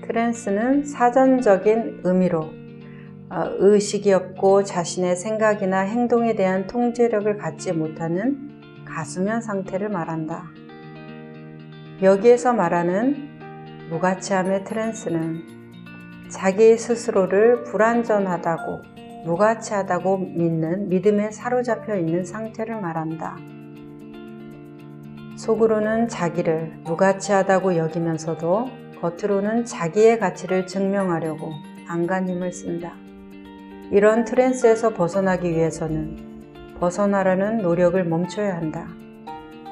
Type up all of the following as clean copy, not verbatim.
트랜스는 사전적인 의미로 의식이 없고 자신의 생각이나 행동에 대한 통제력을 갖지 못하는 가수면 상태를 말한다. 여기에서 말하는 무가치함의 트랜스는 자기 스스로를 불완전하다고, 무가치하다고 믿는 믿음에 사로잡혀 있는 상태를 말한다. 속으로는 자기를 무가치하다고 여기면서도 겉으로는 자기의 가치를 증명하려고 안간힘을 쓴다. 이런 트랜스에서 벗어나기 위해서는 벗어나려는 노력을 멈춰야 한다.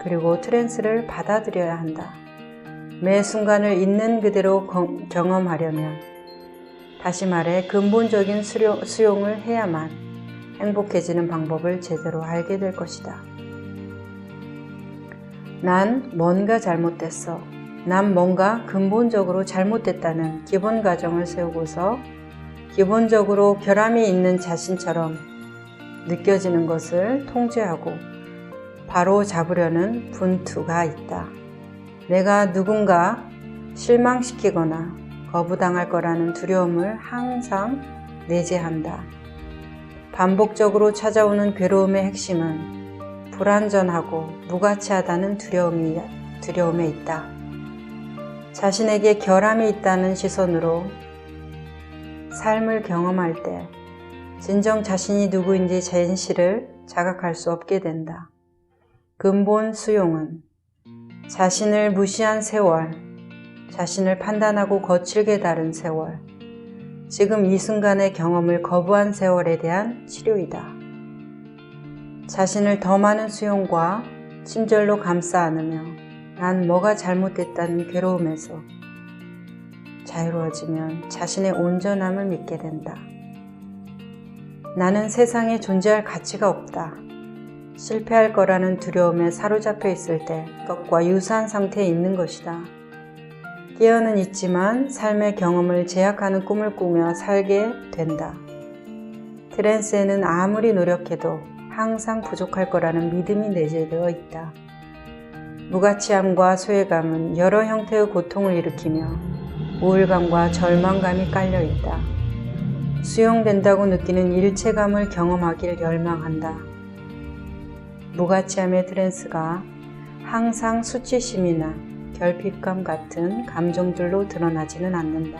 그리고 트랜스를 받아들여야 한다. 매 순간을 있는 그대로 경험하려면, 다시 말해 근본적인 수용을 해야만 행복해지는 방법을 제대로 알게 될 것이다. 난 뭔가 잘못됐어. 난 뭔가 근본적으로 잘못됐다는 기본 가정을 세우고서 기본적으로 결함이 있는 자신처럼 느껴지는 것을 통제하고 바로 잡으려는 분투가 있다. 내가 누군가 실망시키거나 거부당할 거라는 두려움을 항상 내재한다. 반복적으로 찾아오는 괴로움의 핵심은 불완전하고 무가치하다는 두려움에 있다. 자신에게 결함이 있다는 시선으로 삶을 경험할 때 진정 자신이 누구인지 진실을 자각할 수 없게 된다. 근본 수용은 자신을 무시한 세월, 자신을 판단하고 거칠게 다룬 세월, 지금 이 순간의 경험을 거부한 세월에 대한 치료이다. 자신을 더 많은 수용과 친절로 감싸 안으며 난 뭐가 잘못됐다는 괴로움에서 자유로워지면 자신의 온전함을 믿게 된다. 나는 세상에 존재할 가치가 없다. 실패할 거라는 두려움에 사로잡혀 있을 때 그것과 유사한 상태에 있는 것이다. 깨어는 있지만 삶의 경험을 제약하는 꿈을 꾸며 살게 된다. 트랜스에는 아무리 노력해도 항상 부족할 거라는 믿음이 내재되어 있다. 무가치함과 소외감은 여러 형태의 고통을 일으키며 우울감과 절망감이 깔려 있다. 수용된다고 느끼는 일체감을 경험하길 열망한다. 무가치함의 트랜스가 항상 수치심이나 결핍감 같은 감정들로 드러나지는 않는다.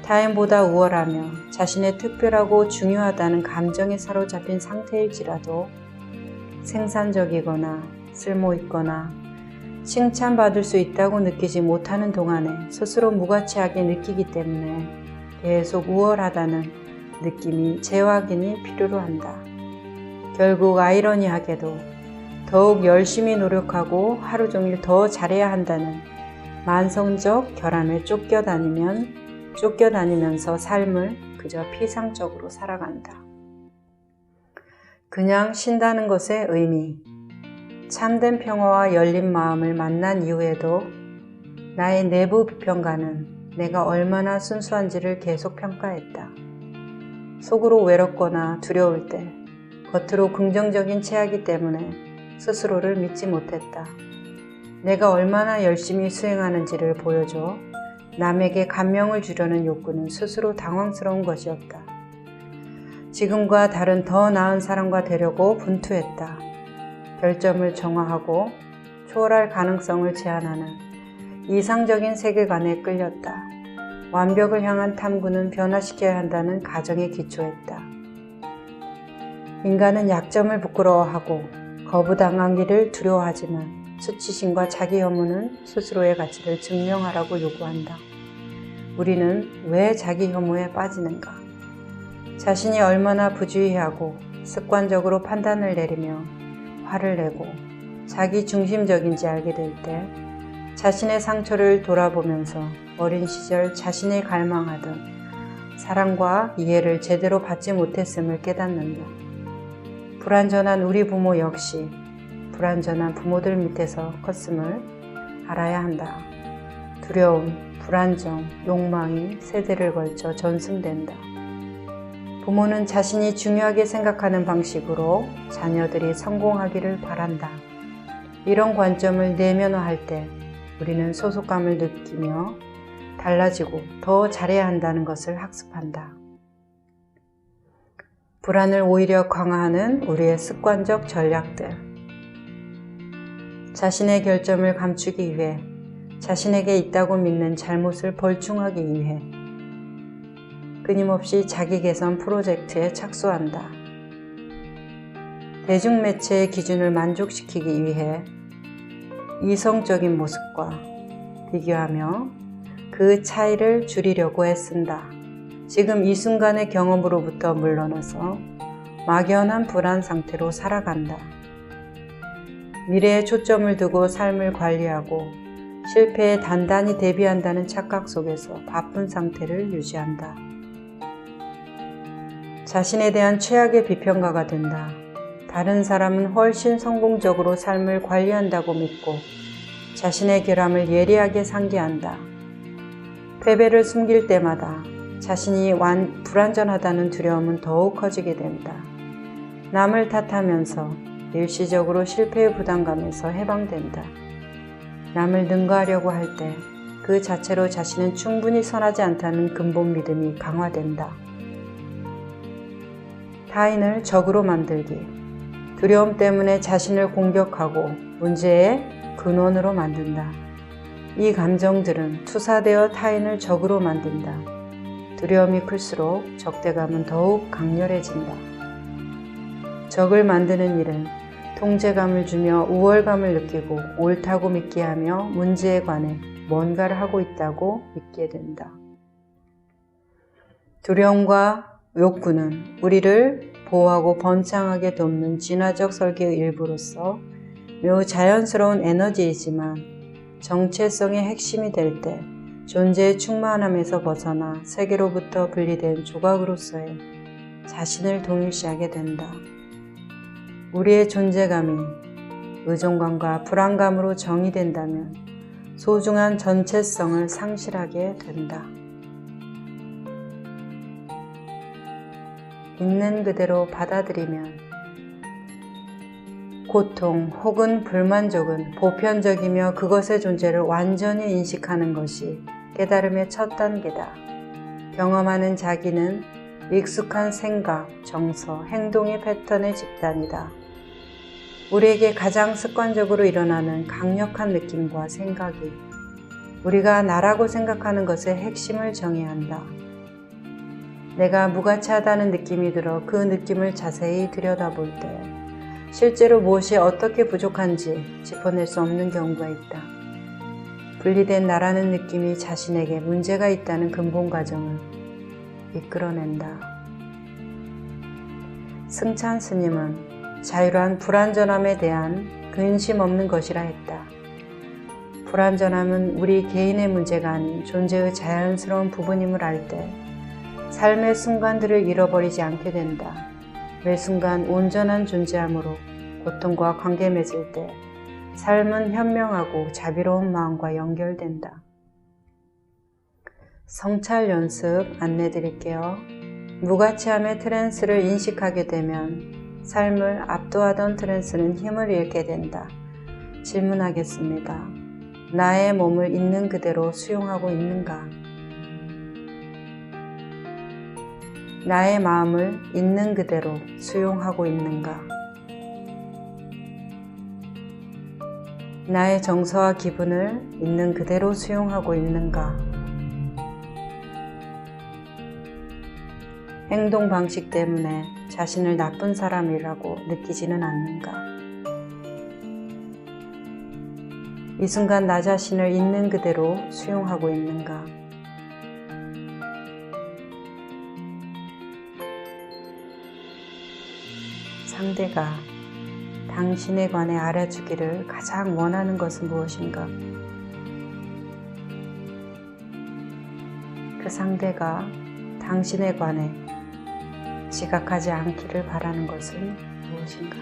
타인보다 우월하며 자신의 특별하고 중요하다는 감정에 사로잡힌 상태일지라도 생산적이거나 쓸모있거나 칭찬받을 수 있다고 느끼지 못하는 동안에 스스로 무가치하게 느끼기 때문에 계속 우월하다는 느낌이 재확인이 필요로 한다. 결국 아이러니하게도 더욱 열심히 노력하고 하루 종일 더 잘해야 한다는 만성적 결함에 쫓겨다니면서 삶을 그저 피상적으로 살아간다. 그냥 쉰다는 것의 의미, 참된 평화와 열린 마음을 만난 이후에도 나의 내부 비평가는 내가 얼마나 순수한지를 계속 평가했다. 속으로 외롭거나 두려울 때 겉으로 긍정적인 체하기 때문에 스스로를 믿지 못했다. 내가 얼마나 열심히 수행하는지를 보여줘 남에게 감명을 주려는 욕구는 스스로 당황스러운 것이었다. 지금과 다른 더 나은 사람과 되려고 분투했다. 별점을 정화하고 초월할 가능성을 제한하는 이상적인 세계관에 끌렸다. 완벽을 향한 탐구는 변화시켜야 한다는 가정에 기초했다. 인간은 약점을 부끄러워하고 거부당하기를 두려워하지만 수치심과 자기 혐오는 스스로의 가치를 증명하라고 요구한다. 우리는 왜 자기 혐오에 빠지는가? 자신이 얼마나 부주의하고 습관적으로 판단을 내리며 화를 내고 자기 중심적인지 알게 될 때 자신의 상처를 돌아보면서 어린 시절 자신이 갈망하던 사랑과 이해를 제대로 받지 못했음을 깨닫는다. 불완전한 우리 부모 역시 불완전한 부모들 밑에서 컸음을 알아야 한다. 두려움, 불안정, 욕망이 세대를 걸쳐 전승된다. 부모는 자신이 중요하게 생각하는 방식으로 자녀들이 성공하기를 바란다. 이런 관점을 내면화할 때 우리는 소속감을 느끼며 달라지고 더 잘해야 한다는 것을 학습한다. 불안을 오히려 강화하는 우리의 습관적 전략들. 자신의 결점을 감추기 위해, 자신에게 있다고 믿는 잘못을 벌충하기 위해 끊임없이 자기 개선 프로젝트에 착수한다. 대중매체의 기준을 만족시키기 위해 이성적인 모습과 비교하며 그 차이를 줄이려고 애쓴다. 지금 이 순간의 경험으로부터 물러나서 막연한 불안 상태로 살아간다. 미래에 초점을 두고 삶을 관리하고 실패에 단단히 대비한다는 착각 속에서 바쁜 상태를 유지한다. 자신에 대한 최악의 비평가가 된다. 다른 사람은 훨씬 성공적으로 삶을 관리한다고 믿고 자신의 결함을 예리하게 상기한다. 패배를 숨길 때마다 자신이 불완전하다는 두려움은 더욱 커지게 된다. 남을 탓하면서 일시적으로 실패의 부담감에서 해방된다. 남을 능가하려고 할 때 그 자체로 자신은 충분히 선하지 않다는 근본 믿음이 강화된다. 타인을 적으로 만들기. 두려움 때문에 자신을 공격하고 문제의 근원으로 만든다. 이 감정들은 투사되어 타인을 적으로 만든다. 두려움이 클수록 적대감은 더욱 강렬해진다. 적을 만드는 일은 통제감을 주며 우월감을 느끼고 옳다고 믿게 하며 문제에 관해 뭔가를 하고 있다고 믿게 된다. 두려움과 욕구는 우리를 보호하고 번창하게 돕는 진화적 설계의 일부로서 매우 자연스러운 에너지이지만 정체성의 핵심이 될 때 존재의 충만함에서 벗어나 세계로부터 분리된 조각으로서의 자신을 동일시하게 된다. 우리의 존재감이 의존감과 불안감으로 정의된다면 소중한 전체성을 상실하게 된다. 있는 그대로 받아들이면 고통 혹은 불만족은 보편적이며 그것의 존재를 완전히 인식하는 것이 깨달음의 첫 단계다. 경험하는 자기는 익숙한 생각, 정서, 행동의 패턴의 집단이다. 우리에게 가장 습관적으로 일어나는 강력한 느낌과 생각이 우리가 나라고 생각하는 것의 핵심을 정해야 한다. 내가 무가치하다는 느낌이 들어 그 느낌을 자세히 들여다볼 때 실제로 무엇이 어떻게 부족한지 짚어낼 수 없는 경우가 있다. 분리된 나라는 느낌이 자신에게 문제가 있다는 근본 과정을 이끌어낸다. 승찬 스님은 자유란 불완전함에 대한 근심 없는 것이라 했다. 불완전함은 우리 개인의 문제가 아닌 존재의 자연스러운 부분임을 알 때 삶의 순간들을 잃어버리지 않게 된다. 매 순간 온전한 존재함으로 고통과 관계 맺을 때 삶은 현명하고 자비로운 마음과 연결된다. 성찰 연습 안내 드릴게요. 무가치함의 트랜스를 인식하게 되면 삶을 압도하던 트랜스는 힘을 잃게 된다. 질문하겠습니다. 나의 몸을 있는 그대로 수용하고 있는가? 나의 마음을 있는 그대로 수용하고 있는가? 나의 정서와 기분을 있는 그대로 수용하고 있는가? 행동 방식 때문에 자신을 나쁜 사람이라고 느끼지는 않는가? 이 순간 나 자신을 있는 그대로 수용하고 있는가? 상대가 당신에 관해 알아주기를 가장 원하는 것은 무엇인가? 그 상대가 당신에 관해 지각하지 않기를 바라는 것은 무엇인가?